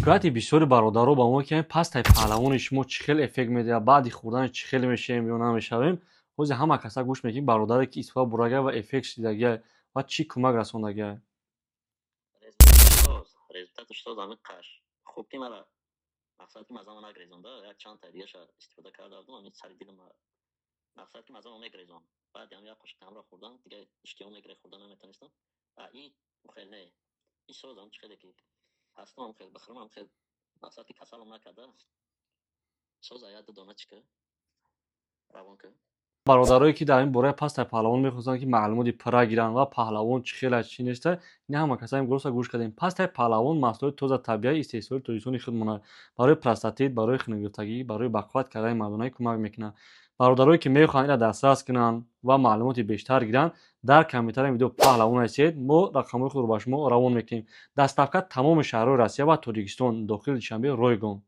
шикояти бисёри бародаро ба мо ки пастаи паҳлавони шумо чӣ хел эффект медиҳад, баъди хӯрдан чӣ хел мешавем ё намешавем. Ҳозир ҳама каса гӯш мекунем бародаре ки истифода бурдагиа ва эффект шидагиа ва чӣ кӯмак расонагиа. результаташ то зами қаш хуб ки мара мақсад ки мазамо нагрезонда як чанд та дигаша истифода карда будам ами сари дилам мақсад ки мазамо мегрезон баъди ам як қошик тамро хӯрдам дига иштиҳо мегирефт хӯрдан наметонистам ин хел не ин созам чӣ хеле ки ҳастам хел бихӯрам хел мақсад ки касалам накарда соза як ду дона чика равон ка Бародарое ки дар ин бораи пастаи паҳлавон мехостанд ки маълумоти пурра гиранд ва паҳлавон чӣ хел аст чӣ неста, ин ҳама касаи гурӯҳ гӯш кардем. Пастаи паҳлавон маҳсулоти тоза табиаи истеҳсоли тоҷикистони худ монад. Барои простатит, барои хунукгирифтагӣ, барои бақувват кардани мардонагӣ кӯмак мекунад. Бародарое ки мехоҳанд инро дастрас кунанд ва маълумоти бештар гиранд, дар комментарияи видео паҳлавон ҳастед, мо рақамҳои худро ба шумо равон мекунем. Дастсавка тамоми шаҳрҳои Россия ва Тоҷикистон дохили Душанбе ройгон.